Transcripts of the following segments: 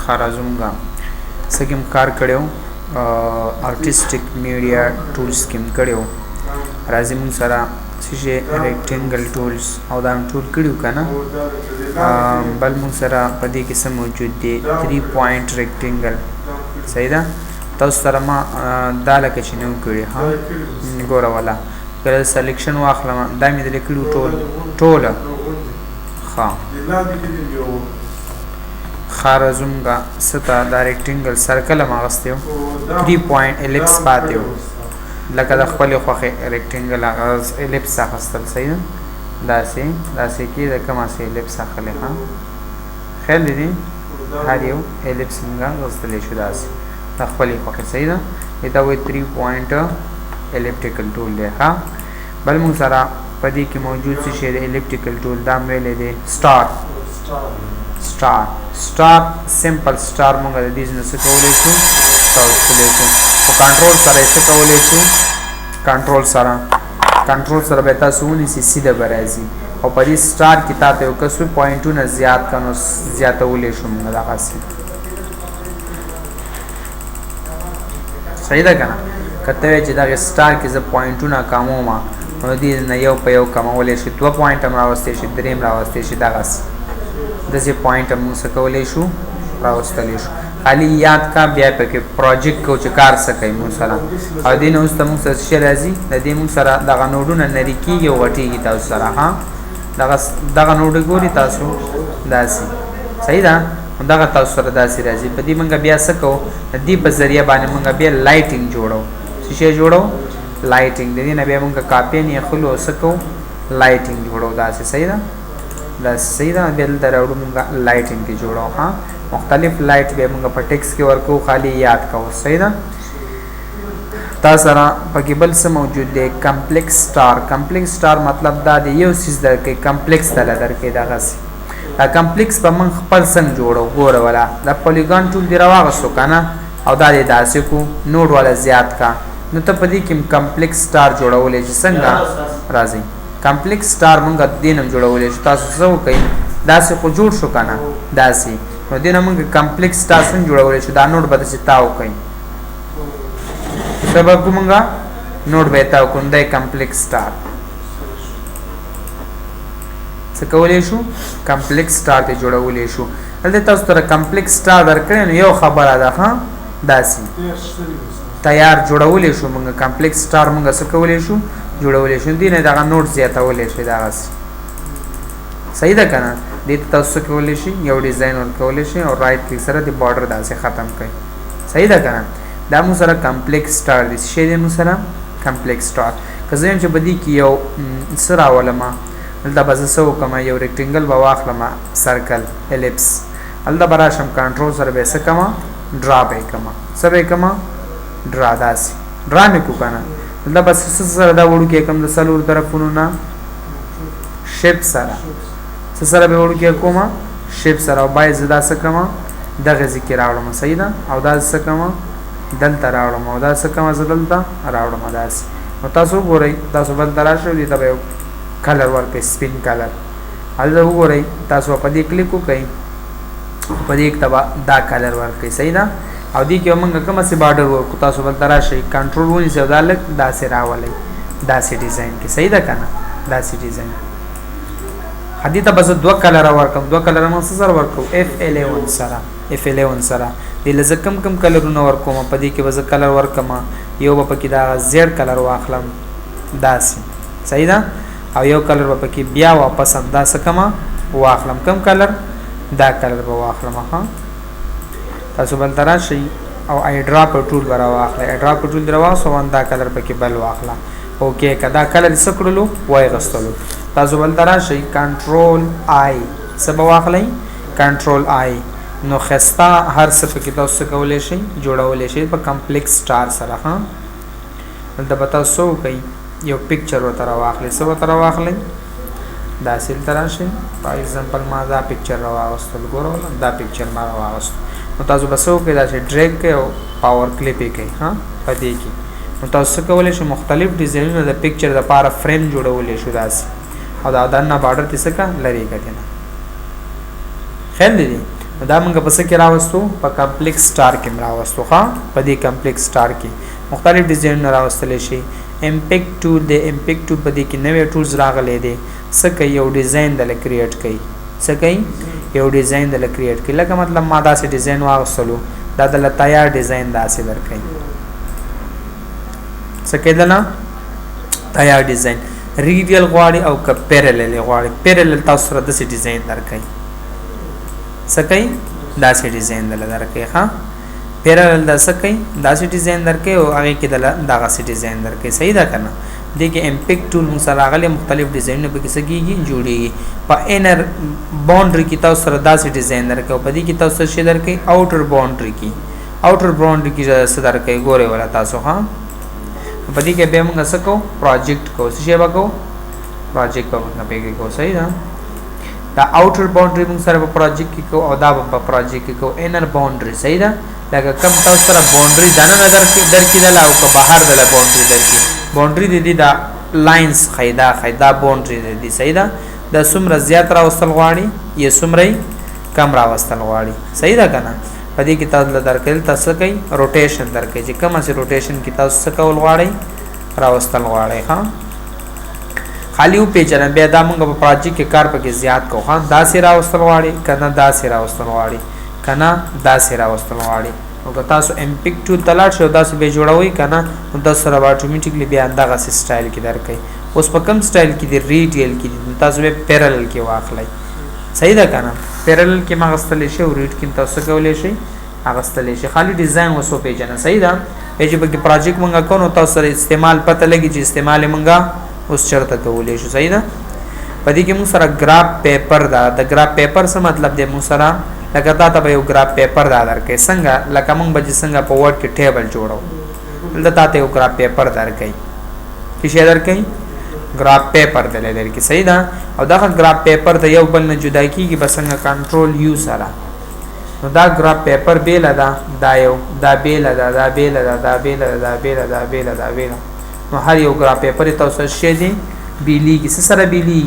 خارزمګه سکم کار کړو آرټیسټیک میډیا ټولز کې کړو راځي موږ سره چې ریکټنګل ټولز او دا ټول کړو کنه بل موږ سره په دې کې سم موجود دي 3 پوینټ ریکټنګل صحیح ده تاسو سره ما دا لکه چې نو کړی ها ګوره والا کله سلیکشن واخلم دا مې د لیکلو ټول ها خارزمګه ستا دا ریکټنګل سرکل ماغستیو 3 پوینټ الیپس پاتیو لکه د خپل خوخه ریکټنګل اغاز الیپس اخستل صحیح داسې کې د کما سي الیپس اخلي ها خیر دې هر یو الیپس څنګه غوستل شو داسې د خپل خوخه صحیح ده دا وې 3 پوینټ الیپټیکل ټول دی ها بل موږ سره پدې کې موجود شي د الیپټیکل ټول دا ویلې دي سٹار سمپل سٹار موږ د دې نه څه کولای شو او کنټرول سره څه کولای شو کنټرول سره به تاسو ونیسئ سیده برازي او په دې سٹار کې تاسو یو کسو پوینټونه زیات کنو زیاتولې شو موږ دا غاسي صحیح ده کنه کته چې دا سٹار کې ز پوینټونه کموما نو دې نه یو په یو کمولې شي 2 پوینټ هم راوستي شي 3 راوستي شي دا غاسي دغه پوینټ هم څه کولای شو راوستلی شو خالی یاد کا بیا پکې پروجیکټ کو چې کار سکے مو سره او دین اوس ته مو سره شي راځي د دې مو سره دغه نوډونه نری کیږي او غټیږي تاسو سره ها دغه نوډ ګوري تاسو داسي صحیح ده دغه تاسو سره داسي راځي په دې مونږ بیا سکو دې په ذریعہ باندې مونږ بیا لایټینګ جوړو شي جوړو لایټینګ دې نه بیا مونږ کاپی نه خلو سکو لایټینګ جوړو داسي صحیح ده دا صحیح ده بل دراوړو مونږ لایټینګ کې جوړو ها مختلف لایټ به مونږ په ټیکس کې ورکو خالی یاد کوو صحیح ده تاسو سره پکې بل څه موجود دی کمپلیکس سٹار مطلب دا دی یو چیز درکې کمپلیکس تل درکې دا غسی دا کمپلیکس په من خپل څنګه جوړو ګوره ولا دا پولیګان ټول دی راوغسو کنه او دا دی داسې کو نوډ ولا زیات کا نو ته په دې کې کمپلیکس سٹار جوړولې چې څنګه راځي کمپلیکس سٹار مونږ دینم جوړولې چې تاسو څه وکئ داسې خو جوړ شو کنه داسې نو دینه مونږ کمپلیکس سٹار څنګه جوړولې چې دا نوډ به چې تاو کوي سبب کومه نوډ به تاو کوندای کمپلیکس سٹار څه کولې شو کمپلیکس سٹار ته جوړولې شو دلته تاسو ته کمپلیکس سٹار درکړې نو یو خبره ده ها داسې تیار جوړولې شو مونږ کمپلیکس سٹار مونږ څه کولې شو جوړولې شو دي نه دا نوټ زیاتولې شي دا غس صحیح ده کنه دې تاسو کولې شي یو ډیزاین ورکولې شي او رائټ کلیک سره د بارډر داسې ختم کړئ صحیح ده کنه دا مو سره کمپلیکس سٹار دي شي دې مو سره کمپلیکس سٹار کزه چې بدی کې یو سره ولما دلته بس سو کما یو ریکټنګل به واخلم سرکل الیپس دلته براشم کنټرول سره به څه کما ډرا به کما سبه کما ډرا داسې ډرا مې کو کنه دا بس سره دا وړو کې کوم د سلور طرفونو نه شیپ سره به وړو کې کومه شیپ سره او بای زدا سکما دغه ذکر راوړم صحیح ده او دا سکما دلته راوړم او دا سکما زدلته راوړم داس نو تاسو ګورئ تاسو بل تراشو دي ته کلر ورکې سپین کلر هلته وګورئ تاسو په دې کلیک وکئ په دې کتابه دا کلر ورکې صحیح ده او دې کې موږ کومه سي بارډر ورکو تاسو بل تراشي کنټرول ونی سي دالک داسې راولي داسې ډیزاین کې صحیح ده کنه داسې ډیزاین هدي ته بس دوه کلر ورکم دوه کلر موږ سره ورکو F11 سره دې لزه کم کلرونه ورکوم په دې کې وز کلر ورکم یو په کې دا زیړ کلر واخلم داسې صحیح ده او یو کلر په کې بیا واپس انداز کما واخلم کم کلر دا کلر به واخلم ها تاسو بل تراشي او ای ډراپ ټول برا واخله ای ډراپ ټول دروا سو دا کلر پکې بل واخله اوکې کدا کلر سکړلو وای غستلو تاسو بل تراشي کنټرول آی سبا واخلئ کنټرول آی نو خستا هر څه پکې تاسو کولې شي جوړولې شي په کمپلیکس سٹار سره ها دا به تاسو کوي یو پکچر وتر واخلئ سو وتر واخلئ دا سیل تراشي فار ایگزامپل ما دا پکچر راوستل ګورو دا پکچر ما راوست نو تاسو بسو کې دا چې ډریګ کې او پاور کلیپ کې ها پدې کې نو تاسو کولای شئ مختلف ډیزاینونه د پکچر د لپاره فریم جوړولې شو داسې او دا دنه بارډر تیسه کا لری کټنه خل دي دا موږ په څه کې راوستو په کمپلیکس سٹار کې راوستو ها په دې کمپلیکس سٹار کې مختلف ډیزاین راوستل شي امپیکټ ټول د امپیکټ ټول په دې کې نوې ټولز راغلي دي څه کوي یو ډیزاین د کریټ کوي څه کوي یو ډیزاین د کریټ کوي لکه مطلب ما دا سه ډیزاین واغستلو دا د تیار ډیزاین داسې درکې څه کېدل نه تیار ډیزاین ریډیل غواړي او ک پیرالل غواړي پیرالل تاسو سره د ډیزاین درکې څه کوي داسې ډیزاین دل درکې ها پیرالل د څه کوي داسې ډیزاین درکې او هغه کې دغه څه ډیزاین درکې صحیح ده کنه دغه امپیکټ ټول موږ سره غلي مختلف ډیزاینونه به کیسه کیږي جوړيږي په انر باونډري کې تاسو سره داسې ډیزاین درکې او په دې کې تاسو څه درکې اوټر باونډري کې څه درکې ګوره ولا تاسو ها په دې کې به موږ څه کو پروجیکټ کو څه شی وکړو پروجیکټ کو موږ به کو صحیح ده دا اوټر باونډري موږ سره په پروجیکټ کې کو او دا په پروجیکټ کې کو انر باونډري صحیح ده لکه کم تاسو سره باونډري دنه نظر کې درکې دلا او که بهر دلا باونډري درکې باونډري دي دا لاینز خیدا باونډري دي صحیح ده د سمره زیات راوستل غواړي یا سمره کم راوستل غواړي صحیح ده کنه په دې کې تاسو درکې تاسو کوي روټیشن درکې چې کومه سي روټیشن کې تاسو څه کول غواړي راوستل غواړي ها خالی او پیچنه بیا دا موږ په پروجیکټ کې کار پکې زیات کوو ها دا سي راوستل غواړي کنه دا سي راوستل غواړي کنه دا سي راوستل غواړي او که تاسو امپیکټ ټول تلاړ شو دا سي به جوړوي کنه نو تاسو سره اتوماتیکلی بیا دغه سټایل کې درکې اوس په کوم سټایل کې دی ریډیل کې تاسو به پیرالل کې واخلای صحیح ده کنه پیرالل کې مغستل شي او ریډ کې تاسو کولای شي اغستل شي خالی ډیزاین وسو پیژنه صحیح ده چې په پروجیکټ مونږه کوو تاسو سره استعمال پته لګي چې استعمال مونږه اوس چرته کولای شو صحیح ده په دې کې موږ سره گراف پیپر دا د گراف پیپر څه مطلب دی موږ سره لکه دا ته یو گراف پیپر دا درکې څنګه لکه موږ به څنګه په ورډ کې ټیبل جوړو دلته ته یو گراف پیپر درکې کی شي درکې گراف پیپر دلته کې صحیح ده او دا گراف پیپر د یو بل نه جدا کیږي بسنګ کنټرول یو سره نو دا گراف پیپر بیل ده دا یو دا بیل ده دا بیل ده دا بیل ده دا بیل ده دا بیل ده نو هر یو گراف پیپر تاسو شې دي بیلی کی سره بیلی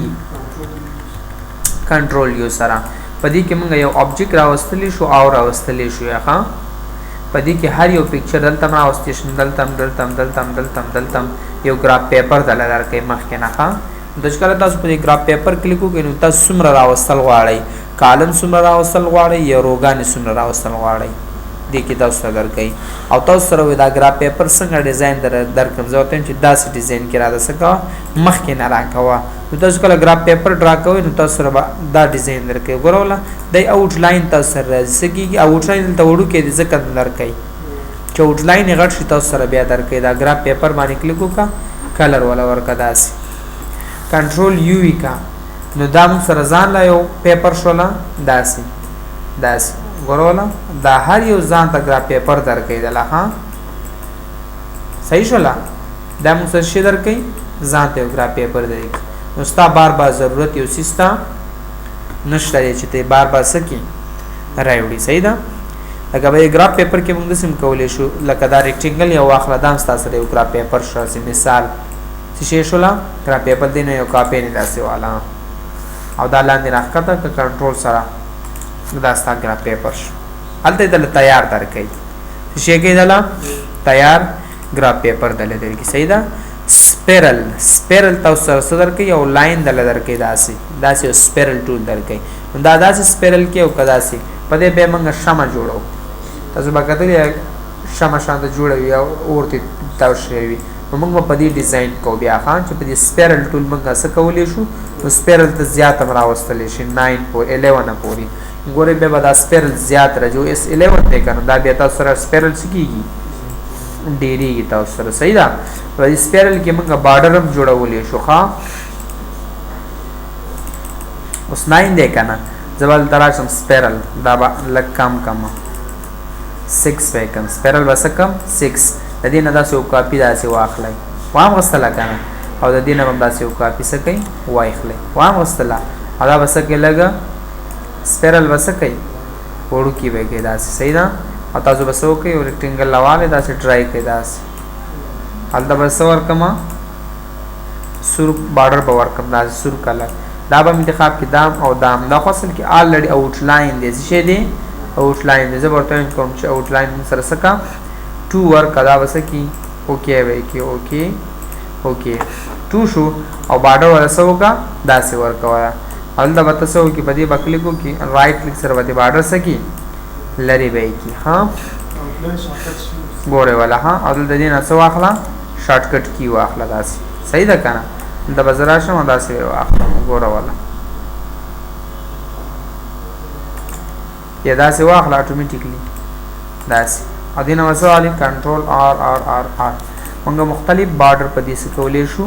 کنټرول یو سره پدې کې موږ یو آبجیکټ راوستلی شو او راوستلی شو ها پدې کې هر یو پکچر دلته راوستیشن دلته یو گراف پیپر دلته کې مخ کې نه ها د ښکار تاسو په گراف پیپر کلیک وکړئ نو تاسو سمره راوستل غواړئ کالم سمره راوستل غواړئ یا روغان سمره راوستل غواړئ دې کې تاسو درکې او تاسو سره دا گراف پیپر څنګه ډیزاین درکم زه ته چې داسې ډیزاین کې را ده سکا مخ کې نه راکوا نو تاسو کله گراف پیپر ډرا کوئ نو تاسو سره دا ډیزاین درکې ګوروله د آوټ لاین تاسو سره سګي آوټ لاین ته وړو کې ځکه درکې چې آوټ لاین غټ شي تاسو سره بیا درکې دا گراف پیپر باندې کلیک وکړه کلر ولا ورکا داسې کنټرول یو وکا نو دا موږ سره ځان لا یو پیپر شولا داسې ګوروله دا هر یو ځان ته گراف پیپر درکې دله ها صحیح شولا دا موږ سره شي درکې ځان ته گراف پیپر دی نو ستا بار ضرورت یو سیستا نشته چې ته بار سکی راوړي صحیح ده لکه به گراف پیپر کې موږ سم کولې شو لکه دا ریکټنګل یو واخله دام تاسو سره یو گراف پیپر شو مثال چې شولا گراف پیپر دی نو یو کاپی نه داسې والا او دا لاندې راکته ک کنټرول سره دا ستا گراف پیپر هلته دل تیار درکې شي کې دلا تیار گراف پیپر دل درکې صحیح ده سپیرل تاسو سره صدر کې یو لاین دل درکې داسې سپیرل ټول درکې دا داسې سپیرل کې او کداسې په دې به موږ شمع جوړو تاسو به کتلې شمع شاند جوړوي او اورته تاسو وي موږ په دې ډیزاین کو بیا خان چې په دې سپیرل ټول موږ څه کولې شو نو سپیرل ته زیات راوستل شي 9 پور 11 پورې ګوره به دا سپیرل زیات راځو اس 11 ته کنه دا بیا تاسو سره سپیرل سکیږي ډیری تاسو سره صحیح ده په سپیرل کې موږ بارډر هم جوړولې شو ښا اوس 9 ده کنه زبل تراشم سپیرل دا لک کم 6 وکم سپیرل وسکم 6 د دې نه تاسو کاپی داسې واخلئ وام غستله کنه او د دې نه هم داسې کاپی سکئ واخلئ وام غستله دا وسکه لګه سپیرل وسکئ وړو کې وګی داسې صحیح ده او تاسو بسو کې یو ریکټنګل لواله داسې ټرای کړئ داسې حالدا بس ورکما سور بارډر په ورکم داسې سور کلر دا به انتخاب کې دام او دام دا خو اصل کې الریډي آوټ لاین دی څه دی آوټ لاین دی زه ورته کوم چې آوټ لاین سره سکا 2 ورک دا وسکی اوکې وای کی اوکې اوکې 2 شو او بارډر ورسو کا دا سی ورک وایا ال دا وتسو کې بدی بکلی کو کې رائټ کلک سره بدی بارډر سکی لری وای کی ها ګوره والا ها او د دې نه سو اخلا شارټ کټ کی واخلا داس صحیح ده کنه د بازار شمه داسې واخلا ګوره والا یا داسې واخلا اتوماتیکلی داسې ا دینه وسوالی کنټرول آر آر آر آر موږ مختلف بارډر په دې څه کولې شو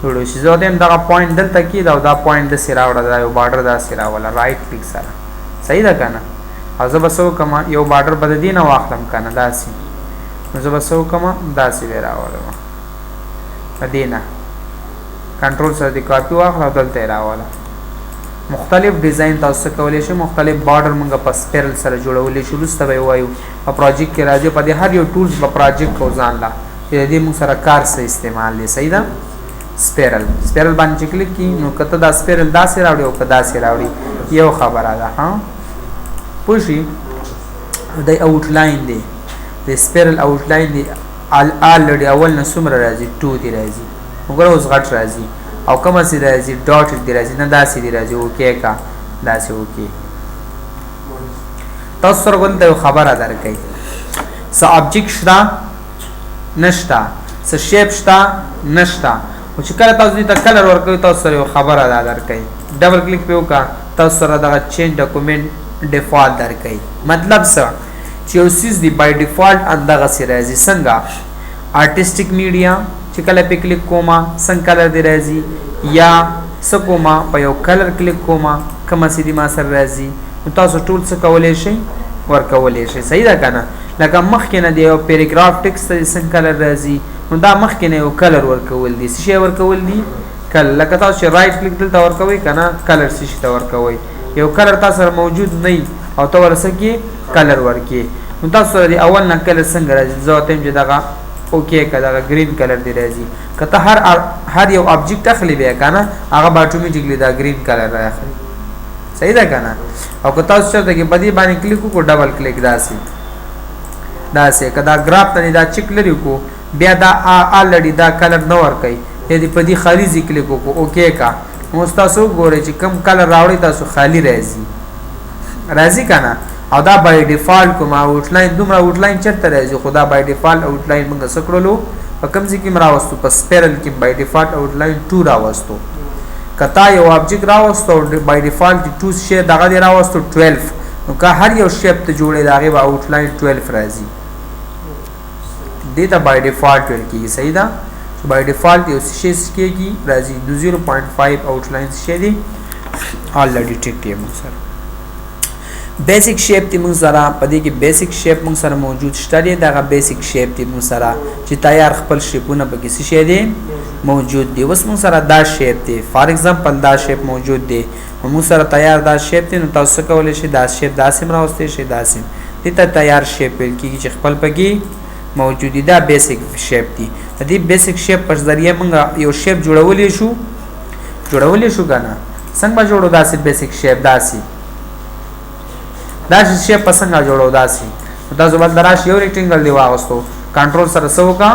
جوړو شي زه دیم دا پوینټ دلته کې دا پوینټ د سیرا وړه دا یو بارډر دا سیرا ولا رائټ کلیک سره صحیح ده کنه او زه بسو کما یو بارډر بد دینه واخلم کنه داسې زه بسو کما داسې وراوله ادینه کنټرول سره دی کاپی واخله دلته راواله مختلف ډیزاین تاسو کولای شئ مختلف بارډر موږ په سپیرل سره جوړولې شو لسته به وایو په پروجیکټ کې راځي په دې هر یو ټولز په پروجیکټ کو ځان لا دې موږ سره کار سره استعمال لې صحیح ده سپیرل باندې کلیک کی نو کته دا سپیرل داسې راوړي او کدا سې راوړي یو خبره ده ها پوښي د آوټ لاین دی د سپیرل آوټ لاین دی الریډي اول نه څومره راځي 2 دی راځي وګوره اوس غټ راځي او کوم څه راځي ډاټ دی راځي نه داسې دی راځي اوکې کا داسې اوکې تاسو سره غوښتل یو خبره درکې س ابجیکټ شته نشته س شیپ شته نشته او چې کله تاسو دې کلر ورکوي تاسو سره یو خبره درکې ډبل کلیک په وکړه تاسو سره دا چینج ډاکومېنټ ډیفالت درکې مطلب څه چې یو سیس دی بای ډیفالت اندغه سره راځي څنګه آرټیسټیک میډیا چې کله په کلیک کوما څنګه کلر دی راځي یا سکوما په یو کلر کلیک کوما کوم سي دي ما سره راځي نو تاسو ټول څه کولای شئ ورکولای شئ صحیح ده کنه لکه مخکې نه دی یو پیراګراف ټیکسټ څنګه کلر راځي نو دا مخکې نه یو کلر ورکول دي څه ورکول دي کله لکه تاسو رائټ کلیک دلته ورکوي کنه کلر څه ته ورکوي یو کلر تاسو سره موجود نه او تاسو ورسکی کلر ورکی نو تاسو سره اول نه کلر څنګه راځي زه تم چې دغه اوکې کله گرین کلر دی راځي کته هر یو ابجیکټ اخلي بیا کنه هغه اتوماتیکلی دا گرین کلر راځي صحیح ده کنه او که تاسو چرته کې بدی باندې کلیک کو ډبل کلیک داسي کدا ګراف ته دا چیک لري کو بیا دا الریډي دا کلر نو ور کوي دې په دې خالی کلیک کو اوکې کا نو تاسو ګورئ چې کم کلر راوړی تاسو خالی راځي کنه او دا بای ډیفالت کوم آوټ لاین دومره آوټ لاین چرته راځي خدا بای ډیفالت آوټ لاین موږ سکړلو په کوم ځای کې راوستو په سپیرل کې بای ډیفالت آوټ لاین 2 راوستو کتا یو ابجیکټ راوستو بای ډیفالت 2 شی دغه دی راوستو 12 نو که هر یو شیپ ته جوړې داغه آوټ لاین 12 راځي دې ته بای ډیفالت ویل کیږي صحیح ده بای ډیفالت یو شی کېږي راځي 0.5 آوټ لاین شی دی الریډي ټیک دی موږ سره بیسیک شیپ تی موږ سره پدې کې بیسیک شیپ موږ سره موجود شته دی دغه بیسیک شیپ تی موږ سره چې تیار خپل شیپونه پکې څه شی دی موجود دی اوس موږ سره دا شیپ دی فار ایگزامپل دا شیپ موجود دی موږ سره تیار دا شیپ دی نو تاسو کولای شئ دا شیپ داسې راوستئ شئ داسې دې ته تیار شیپ ویل کېږي چې خپل پکې موجود دی دا بیسیک شیپ دی د دې بیسیک شیپ پر ذریعہ موږ یو شیپ جوړولې شو کنه څنګه جوړو داسې بیسیک شیپ داسې دا شیپ پسند جوړو داسي دا زبر دراش یو ریکټینګل دی واغستو کنټرول سره سو کا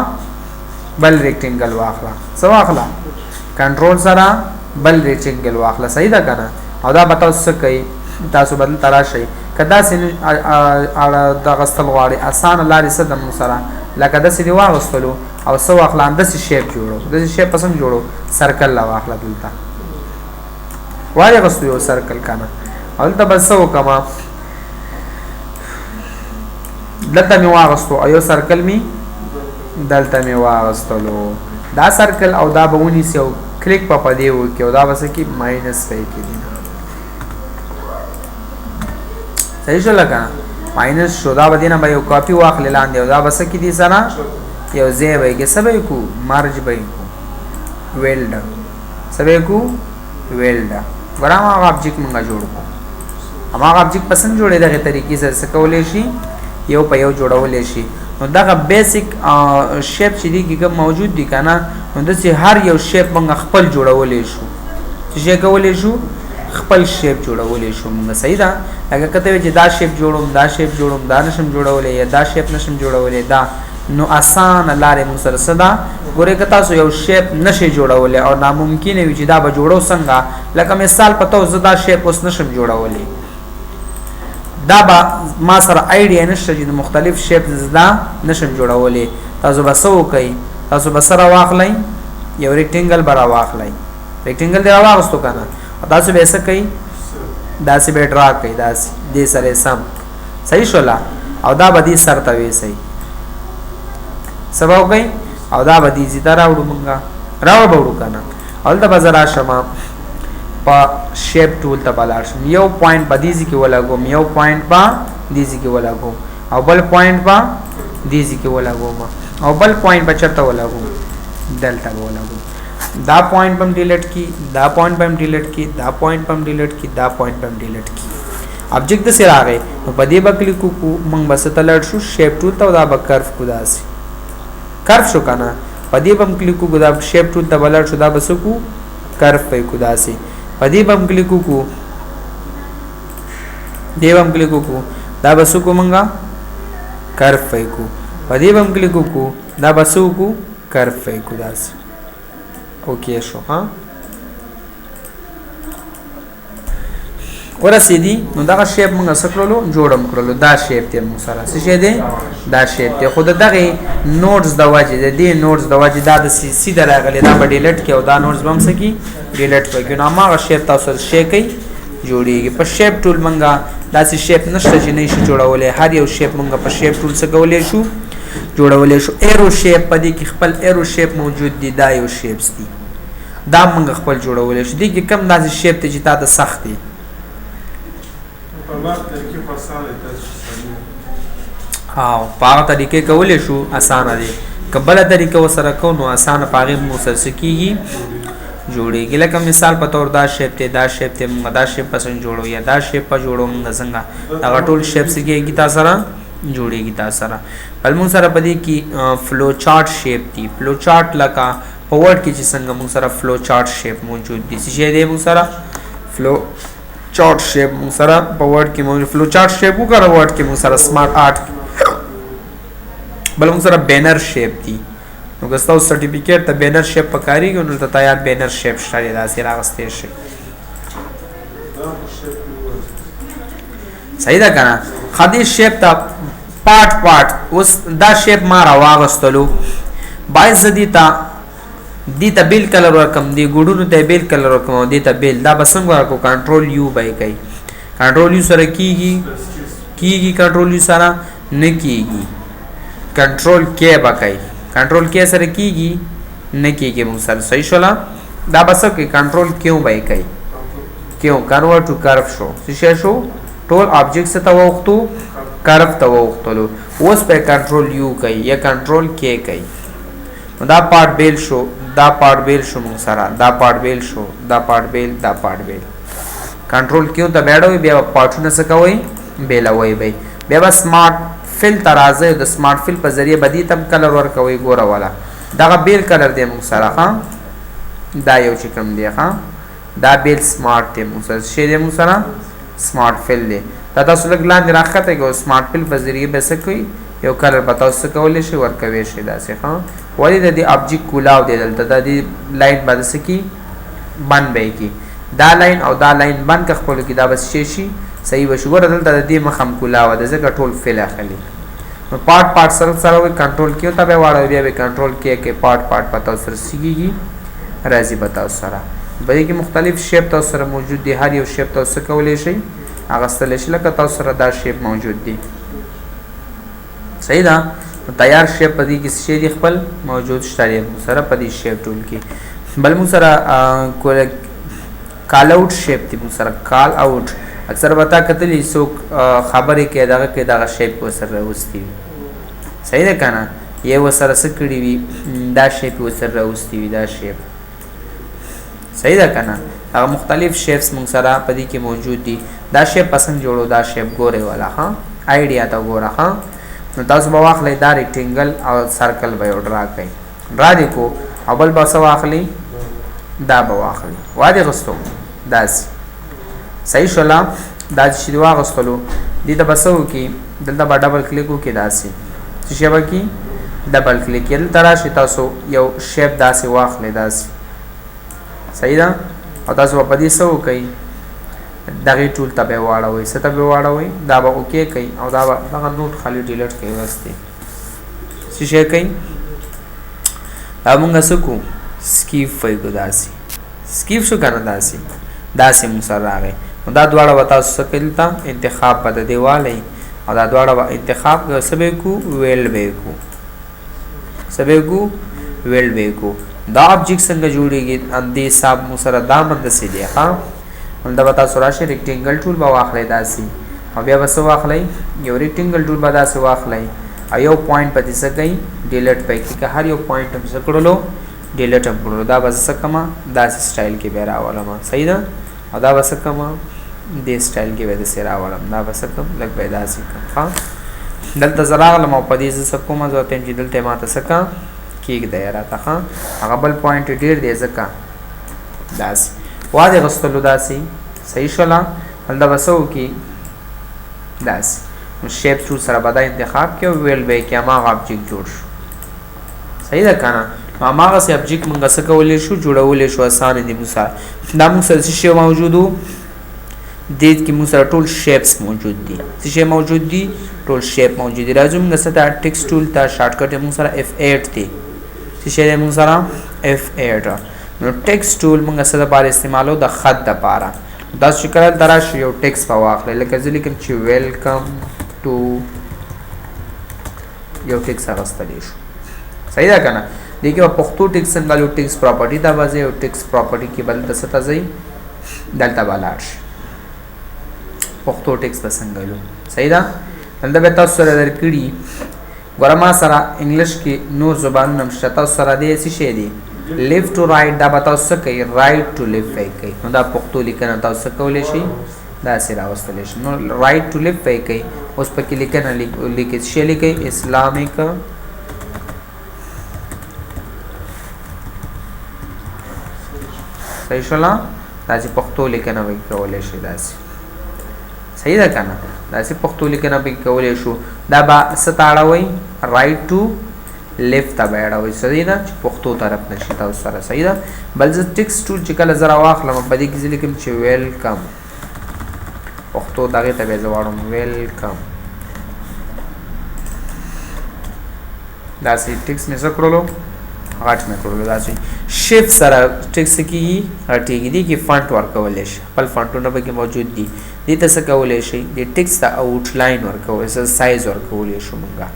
بل ریکټینګل واخلا سو واخلا کنټرول سره بل ریکټینګل واخلا صحیح ده کنه او دا به تاسو کوي تاسو بدل تراشي کدا سن دا غستل غواړي آسان لارې سره موږ سره لکه د سې دی واغستلو او سو واخلا د شیپ جوړو د شیپ پسند جوړو سرکل لا واخلا دلته وای غستو یو سرکل کنه او دلته بس سو کما دلته می واغستو ایو سرکل می دلته می واغستلو دا سرکل او دا بونی سیو کلیک په پدې و کې او دا وسه کې ماینس پې کې دي صحیح شو لګا ماینس شو دا بدینه به یو کاپی واخل لاندې او دا وسه کې دي سره یو ځای وای کې سبې کو مارج به کو ویلډ سبې کو ویلډ ورما ابجیکټ مونږه جوړ کو هغه ابجیکټ پسند جوړې دغه طریقې سره کولې شي یو په یو جوړولې شي نو دغه بیسیک شیپ چې دی کوم موجود دي کنه نو د هر یو شیپ موږ خپل جوړولې شو چې کولې شو خپل شیپ جوړولې شو موږ صحیح ده اگر کته چې دا شیپ جوړوم دا نشم جوړولې یا دا شیپ نشم جوړولې دا نو آسان لارې موږ سره صدا ګوره که تاسو یو شیپ نشي جوړولې او ناممکن وي چې دا به جوړو څنګه لکه مثال پته زدا شیپ اوس نشم جوړولې دا به ما سره آیډیا نشته چې مختلف شیپ زدا نشم جوړولې تاسو به سو کوي تاسو به سره واخلئ یو ریکټینګل برا واخلئ ریکټینګل دی واغستو کنه تاسو به څه کوي داسې به ډرا کوي داسې دې سره سم صحیح شولا او دا به دې سره ته وي صحیح سبا کوي او دا به دې زیاده راوړو مونږه راوړو کنه اول د بازار شمه په شیپ ټول ته بلار شم یو پوینټ په دې کې ولګوم یو پوینټ په دې کې ولګوم او بل پوینټ په دې کې ولګوم او بل پوینټ په چرته ولګوم دلته ولګوم دا پوینټ پم ډیلیټ کی دا پوینټ پم ډیلیټ کی دا پوینټ پم ډیلیټ کی دا پوینټ پم ډیلیټ کی ابجیکټ سره راغی نو په دې به کلیک کو موږ بس ته لړ شو شیپ ټول ته دا به کرف کو داسي کرف شو کنه په دې بم کلیک کو دا شیپ ټول ته بلړ شو دا بس کو کرف په کو داسي په دې بم کلیک کو دې بم کلیک کو دا بس کو موږ کرف په کو په دې بم کلیک کو دا بس کو کرف په کو داسي اوکې شو ها ورسېدي نو دا شیپ موږ سکلو جوړم کړلو دا شیپ ته موږ سره څه شه دی دا شیپ ته خود دغه نوټس د واجب دي نوټس د واجب دا د سیده راغلي دا به ډیلیټ کې او دا نوټس بم سکی ډیلیټ کوي نو ما شیپ تاسو شی کوي جوړیږي په شیپ ټول منګه داسې شیپ نشته چې نه شي جوړولې هر یو شیپ منګه په شیپ ټول څخه کولې شو جوړولې شو ایرو شیپ په دې کې خپل ایرو شیپ موجود دي دا یو شیپس دي دا موږ خپل جوړولې شو دي کې کم داسې شیپ ته چې تا د سخت دي او په هغه طریقې کولې شو اسانه دي کبل طریقه وسره کو نو اسانه پاغه مو سر سکیږي جوړیږي لکه مثال په تور دا شیپ ته موږ دا شیپ پسند جوړو یا دا شیپ په جوړو موږ څنګه دا ټول شیپ سکیږي تاسو سره جوړیږي تاسو سره بل موږ سره پدې کې فلو چارت شیپ دي فلو چارت لکه په ورډ کې چې څنګه موږ سره فلو چارت شیپ موجود دي چې دې موږ سره فلو چارت شیپ موږ سره په ورډ کې موږ فلو چارت شیپ وکړو ورډ کې موږ سره سمارټ آرت بل موږ سره بینر شیپ دي نو که تاسو سرټیفیکیټ ته بینر شیپ پکاريږي نو ته تیار بینر شیپ شته دا سره راغستې شي صحیح ده کنه خدي شیپ ته پارت اوس دا شیپ ما راوغستلو باعث دي ته بیل کلر ورکم دی ګډونو ته بیل کلر ورکم دی ته بیل دا بسنګ ورکو کنټرول یو بای کوي کنټرول یو سره کیږي کنټرول یو سره نه کیږي کنټرول کې بکای کنټرول کې سره کیږي نه کیږي موږ سره صحیح شولا دا بس کې کنټرول کیو بای کوي کیو کنورټ ټو کرف شو څه شو ټول ابجیکټس ته وختو کرف ته وختلو اوس په کنټرول یو کوي یا کنټرول کې کوي دا پارت بیل شو موږ سره دا پارت بیل شو دا پارت بیل کنټرول کیو ته بیاړو بیا پارتونه څه کوي بیلوي بیا سمارټ فل ترازه د سمارټ فل په ذریعہ بدی تم کلر ور کوي ګوره والا دا بیل کلر دی موږ سره ها دا یو چې کوم دی ها دا بیل سمارټ دی موږ سره شی دی موږ سره سمارټ فل دی دا تاسو لګ لاندې راخته کو سمارټ فل په ذریعہ به څه کوي یو کلر بتاو څه کولې شي ور کوي شي دا څه ها ولی د دې ابجیکټ کولاو دی دلته د دې لاین باندې څه کی بند به کی دا لاین او دا لاین بند ک خپل کی دا بس شي صحیح وشو ور دلته د دې مخم کولاو د زګ ټول فل اخلي نو پارت سره وي کنټرول کیو ته به واړو بیا به کنټرول کې پارت پتاو سره سیږي راځي بتاو سره بلې کې مختلف شیپ تاسو سره موجود دي هر یو شیپ تاسو کولای شي هغه ستل شي لکه تاسو سره دا شیپ موجود دي صحیح ده تیار شیپ پدې کې شی دی خپل موجود شته سره پدې شیپ ټول کې بل مو سره کال اوټ شیپ دی مو سره کال اوټ اکثر وتا کتلی سو خبرې کې دغه شیپ وسره وستي صحیح ده کنه یو وسره سکړی وی دا شیپ وسره وستي وی دا شیپ صحیح ده کنه هغه مختلف شیپس مون سره پدې کې موجود دي دا شیپ پسند جوړو دا شیپ ګوره والا ها آیډیا تا ګوره ها نو تاسو به واخلې دا ریکټینګل او سرکل به ډرا کړئ ډرا دې کو اول بس واخلې دا به واخلي واده غستو داس صحیح شولا دا چې واغستلو دې ته بسو کې دلته با ډبل کلیک وکړئ داسې چې شی به کې ډبل کلیک کړئ تراشي تاسو یو شیپ داسې واخلئ داسې صحیح ده او تاسو په دې سو کوي دغه ټول ته به واړوي ست به واړوي دا به اوکې کوي او دا به دغه نوٹ خالی ډیلیټ کوي واسطه څه شي کوي موږ سکو سکیپ فایګو داسې سکیپ شو کنه داسې موږ سره راغی دا دواړه وتا سکلتا انتخاب بد دیواله او دا دواړه انتخاب سبه کو ویل به کو دا object څنګه جوړیږي اندې صاحب مسره دا مند سي دی ها دا وتا سراشه ریکټینګل ټول به واخلې داسي او بیا وسو واخلې یو ریکټینګل ټول به داسي واخلې او یو پوینټ پتی سګي ډیلیټ پکې که هر یو پوینټ هم سکړلو ډیلیټ هم کړو دا بس سکما داسي سټایل کې به راولم صحیح ده او دا بس کما دې سټایل کې به د سره راولم دا بس کم لګ به داسي ها دلته زراغله مو پدې ز کومه ځوته چې دلته ماته سکا کېګ دی راته ها هغه بل پوینټ ډیر دی زکا داسي واده غستلو داسي صحیح شولا ولدا وسو کې داسي شیپ شو سره بدا انتخاب کې ویل به کې ما object جوړ شو صحیح ده کنه ما هغه سي object مونږ څه کولې شو جوړولې شو آسان دي موږ سره دا موږ سره شی موجودو دې کې موږ سره ټول شیپس موجود دي څه شی موجود دي ټول شیپ موجود دي راځو موږ سره ټیکسټ ټول ته شارټ کټ موږ سره F8 دی څه شی موږ سره F8 نو ټیکسټ ټول موږ سره بار استعمالو د خط د پاره دا شکل دراش یو ټیکسټ په واخلې لکه ځکه چې ویلکم ټو یو ټیکسټ راستلی شو صحیح ده کنه دیکھو پښتو ټیکسټ څنګه یو ټیکسټ پراپرټی دا وځي یو ټیکسټ پراپرټی کې بل د ست ځای دلته بالاش پښتو ټیکسټ څنګه یو صحیح ده دلته به تاسو سره درکړي ګورما سره انګلیش کې نور زبان نم شتا سره دې څه شي دي لیفت ټو رائټ دا به تاسو کوي رائټ ټو لیفت کوي نو دا پښتو لیکنه تاسو کولای شي دا سره واستل شي نو رائټ ټو لیفت کوي اوس پکې لیکنه لیکي شي لیکي اسلامیک صحیح شولا دا چې پښتو لیکنه وکړي کولای شي داسې صحیح ده کنه داسې پښتو لیکنه به کولای شو دا با ستاړوي رائټ ټو لیفت ته بیاړوي صحیح ده چې پښتو طرف نشي تاسو سره صحیح ده بل ز ټیکسټ ټول چې کله زرا واخلم په دې کې لیکم چې ویلکم پښتو دغه ته به زوړم ویلکم داسې ټیکسټ مې سکرولو غاټ مې کړو داسې شیفټ سره ټیکسټ کې هټیږي دي کې فونټ ورکول شي خپل فونټونه به کې موجود دي دې ته څه کولای شي د ټیکسټ آوټ لاین ورکول شي سایز ورکول شي مونږه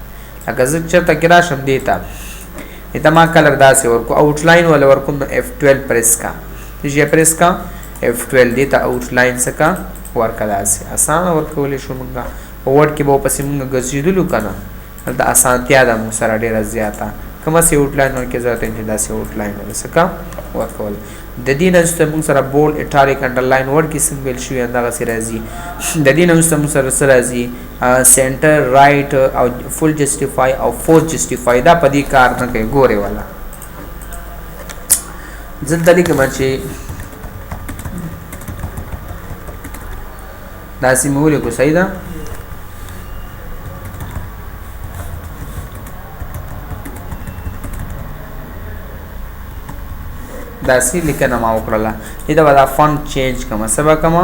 اګه زه چرته کې راشم دیتا ته ما کلر داسې ورکو آوټ لاین ولا ورکو F12 پریس کا چې پریس کا F12 دیتا آوټ لاین سکا ورکا داسې آسان ورکول شي مونږه ورډ کې به پسې مونږ غزیدلو کنه دا اسانتیا ده مو سره ډیره زیاته کومه سی آوټ لاین ورکې ضرورت نه داسې آوټ لاین ورسکا ورکول د دې نه چې موږ سره بولډ اټالیک انډرلاین ورډ کې څنګه ویل شوی اندغه سره راځي د دې نه چې موږ سره راځي سنټر رائټ او فول جسټیفای او فورس جسټیفای دا په دې کار نه کوي ګوره والا زلته لیکم چې دا سیمول کو صحیح ده داسې لیکنه ما وکړله دا به دا فونټ چینج کما سبا کما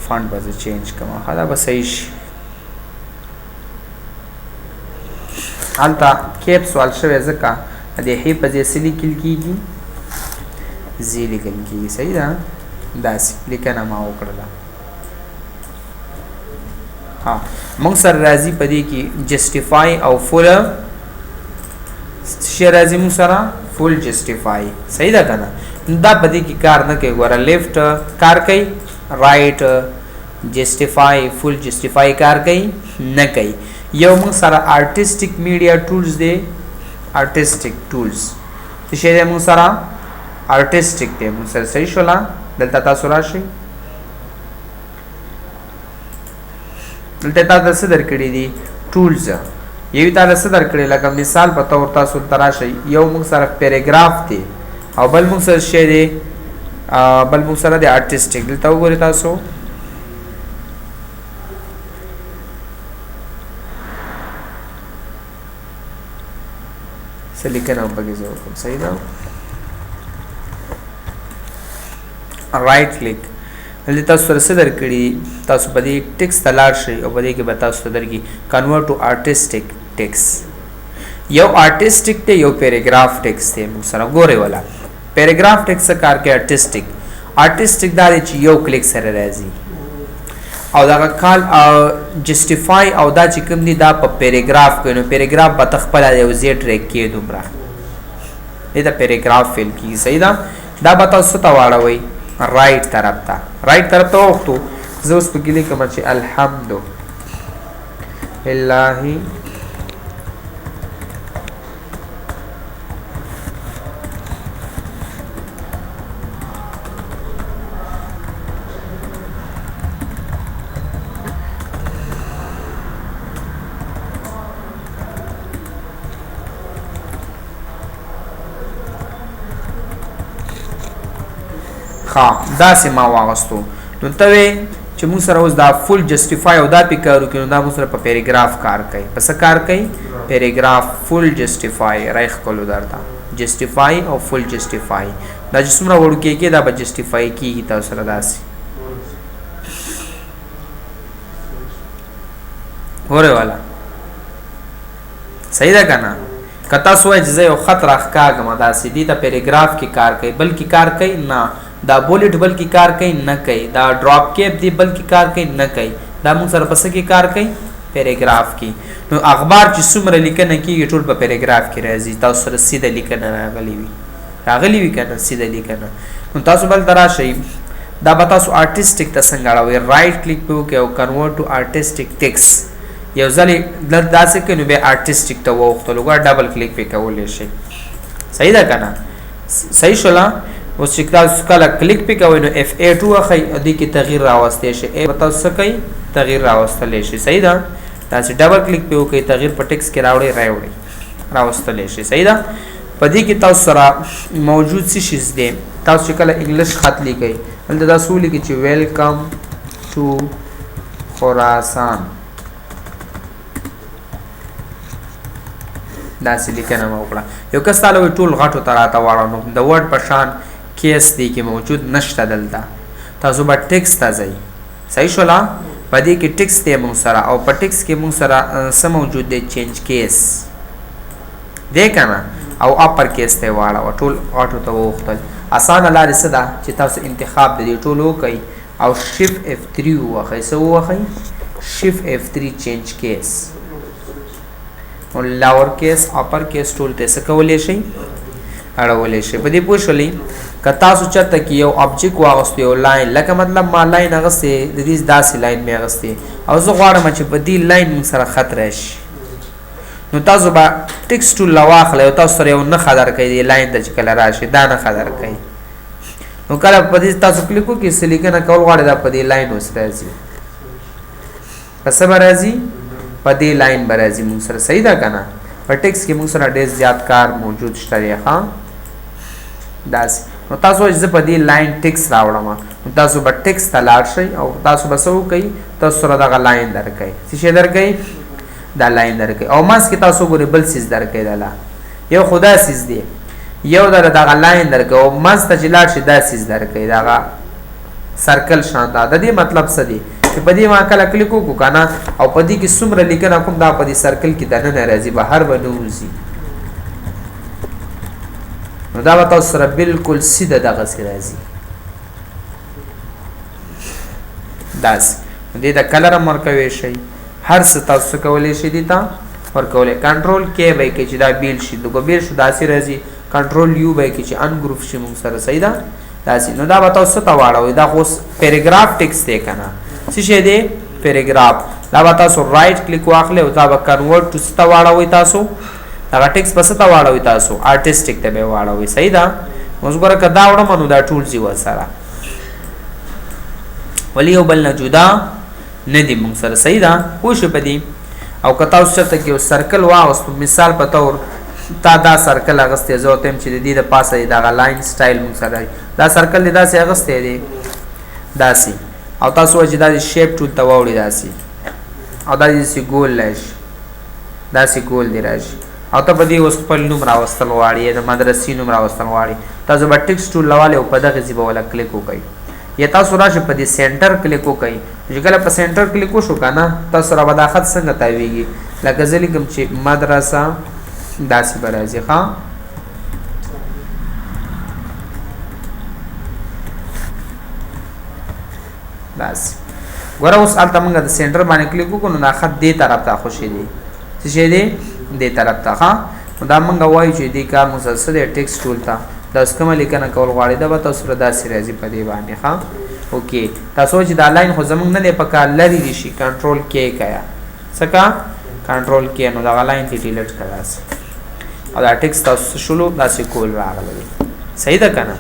فونټ به چینج کما دا به صحیح شي هلته کیپ سوال شوی ځکه د هی په ځای څه لیکل کېږي زی لیکل کېږي صحیح ده داسې لیکنه ما وکړله ها موږ سره راځي په دې کې جسټیفای او فول شي راځي موږ سره فول جسټیفای صحیح ده کنه دا پدې کې کار نه کوي ګوره لیفت کار کوي رائټ جسټیفای فول جسټیفای کار کوي نه کوي یو موږ سره آرټیسټیک میډیا ټولز دی آرټیسټیک ټولز څه شی دی موږ سره آرټیسټیک دی موږ سره صحیح شولا دلته تاسو راشي دلته تاسو درکړي دي ټولز یو تاسو درکړي لکه مثال په تور تاسو تراشي یو موږ سره پیراګراف دی او بل موږ سره شی دی بل موږ سره د آرټیسټیک دلته وګورئ تاسو سلیکنه هم پکې زه وکړم صحیح ده رائټ کلیک دلته تاسو سره څه درکړي تاسو په دې ټیکس ته لاړ شئ او په دې کې به تاسو ته درکړي کنورټ ټو آرټیسټیک ټیکس یو آرټیسټیک ته یو پیراګراف ټیکس ته موږ سره ګورې ولا پیراګراف ټیکس کار کې آرټیسټیک دا چې یو کلیک سره راځي او دا کال جسټیفای او دا چې کوم دي دا په پیراګراف کې نو پیراګراف به تخپل یو زی ټریک کې دومره دا پیراګراف فیل کی صحیح دا به تاسو ته واړوي رائټ طرف ته وختو زه اوس په کې لیکم چې الحمد لله دا سه ما واغستو نو ته چې موږ سره اوس دا فول جسټیفای او دا پکارو کې نو دا موږ سره په پیراګراف کار کوي پس کار کوي پیراګراف فول جسټیفای رايخ کولو درته جسټیفای او فول جسټیفای دا چې څومره وړو کې دا به جسټیفای کیږي تاسو سره داسې وره والا صحیح ده کنه کتا سوې چې یو خط راخکاګم دا سیدی ته پیراګراف کې کار کوي بلکې کار کوي نه دا بولټ بلکې کار کوي نه کوي دا ډراپ کیپ دی بلکې کار کوي نه کوي دا موږ سره پس کې کار کوي پیراګراف کې نو اخبار چې څومره لیکنه کیږي ټول په پیراګراف کې راځي تاسو سره سیده لیکنه راغلی وي کنه سیده لیکنه نو تاسو بل دراشئ دا به تاسو آرټیسټیک ته څنګه راوي رائټ کلیک په وکړئ او کنورټ ټو آرټیسټیک ټیکس یو ځل داسې کې نو به آرټیسټیک ته وختلو ګور ډبل کلیک په کولې شي صحیح ده کنه صحیح شولا اوس چې تاسو کله کلیک پې کوئ نو F8 واخئ دې کې تغییر راوستلی شي تاسو څه کوئ تغییر راوستلی شي صحیح ده داسې ډبل کلیک پې وکړئ تغییر په ټیکس کې راوستلی شي صحیح ده په دې کې تاسو سره موجود څه شیز دی تاسو چې کله انګلیش خط لیکئ هلته تاسو ولیکئ چې ویلکم ټو خراسان داسې لیکنه مو وکړه یو کس تعالی ټول غټو ته راته واړو نو د ورډ په شان کیس دی کې موجود نشته دلته تاسو به ټیکس ته ځئ صحیح شولا په دې کې ټیکس دی موږ سره او په ټیکس کې موږ سره څه موجود دی چینج کیس دی کنه او اپر کیس ته واړو ټول غټو ته وختل اسانه لارې څه ده چې تاسو انتخاب د دې ټول وکئ او شیفت F3 وخی څه وخی شیفت F3 چینج کیس او لاور کیس اپر کیس ټول ته څه کولای شي اړولای شي په دې پوه شولې که تاسو چرته کې یو آبجیکټ واغستو یو لاین لکه مطلب ما لاین اغستې د دې داسې لاین مې اغستې او زه غواړم چې په دې لاین سره خط راشي نو تاسو به ټیکس ټول واخلئ او تاسو سره یو نښه درکړئ دې لاین ته چې کله راشي دا نښه درکړئ نو کله په دې تاسو کلیک وکړئ څه لیکنه کول غواړئ دا په دې لاین اوس راځي په څه به راځي په دې لاین به راځي موږ سره صحیح ده که نه په ټیکس کې موږ سره ډېر زیات کار موجود شته دی ښه داسې نو تاسو چې زه په دې لاین ټیکس راوړم نو تاسو به ټیکس ته لاړ شئ او تاسو به څه وکئ تاسو سره دغه لاین درکئ څه شی درکئ دا لاین درکئ او منځ کې تاسو ګورئ بل څیز درکئ دله یو خو دا څیز دی یو دغه لاین درکئ او منځ ته چې لاړ شي دا څیز درکئ دغه سرکل شان دا د دې مطلب څه دی چې په دې ما کله کلیک وکړو که نه او په دې کې څومره لیکنه کوم دا په دې سرکل کې دننه راځي بهر به نه وځي نو دا به تاسو سره بالکل سیده دغسې راځي داسې دې ته کلر هم ورکوی شئ هر څه تاسو څه کولی شئ دې ته ورکولی کنټرول کې به یې کوئ چې دا بیل شي دغه بیل شو داسې راځي کنټرول یو به یې کوئ چې انګروپ شي موږ سره صحیح ده داسې نو دا به تاسو څه ته واړوئ دا خو پیراګراف ټیکس دی که نه څه شی دی پیراګراف دا به تاسو رائټ کلیک واخلئ او دا به کنورټ ټو څه ته واړوئ تاسو دغه ټیکس په څه ته واړوئ تاسو آرټیسټیک ته به یې واړوئ صحیح ده اوس ګوره که دا وړم نو دا ټول ځي ورسره ولې یو بل نه جدا نه دي موږ سره صحیح ده پوه شو په دې او که تاسو چېرته کې یو سرکل واغوستو مثال په طور تا دا سرکل اغسته زو تم چې د دې د پاسه دا لاین سټایل موږ سره دا سرکل دا سه اغسته دی داسي او تاسو چې دا شیپ ټول ته ووري داسي او دا دې ګول لش داسي ګول دی راشي او ته په دې اوس خپل نوم راوستل غواړي د مدرسې نوم راوستل غواړي تاسو به ټیکس ټول لواله او په دغه ځای ولا کلیک وکړئ یا تاسو راشه په دې سنټر کلیک وکړئ چې کله په سنټر کلیک وشو کنه تاسو را به خط څنګه تاویږي لکه ځلې کوم چې مدرسه داسې برازي ښا داسې ګوره اوس الته موږ د سنټر باندې کلیک وکړو نو دا خط دې طرف ته خوشي دی څه شي دی دې طرف ته ښا دا موږ وایو چې دې کار مسلسل ټیکس ټول ته دا کومه لیکنه کول غواړي دا به تاسو را داسې راځي په دې باندې ښا اوکې تاسو چې دا لاین خو زمونږ نه دی په کار لري دي شي کنټرول کې کیا څنګه کنټرول کې نو دا لاین دې ډیلیټ کړه او دا ټیکس تاسو شلو داسې کول راغلی صحیح ده کنه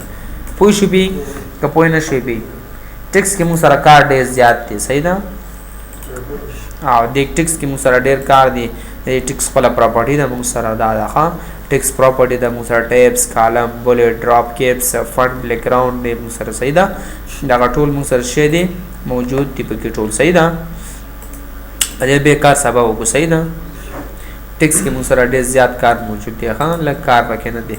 پوه شو بي که پوه نه شي بي ټیکس کې مو سره کار ډیر زیات دی صحیح ده او د ټیکس کې مو سره ډیر کار دی د ټیکس خپل پراپرټي د مو سره دا ښه ټیکس پراپرټي د مو سره ټیبس کالم بولټ ډراپ کیپس فونټ بیک گراوند د مو سره صحیح ده دا ټول مو سره شی دی موجود دی په کې ټول صحیح ده دې به کار سبب وګ صحیح ده ټیکس کې مو سره ډیر زیات کار موجود دی ښه لکه کار پکې نه دی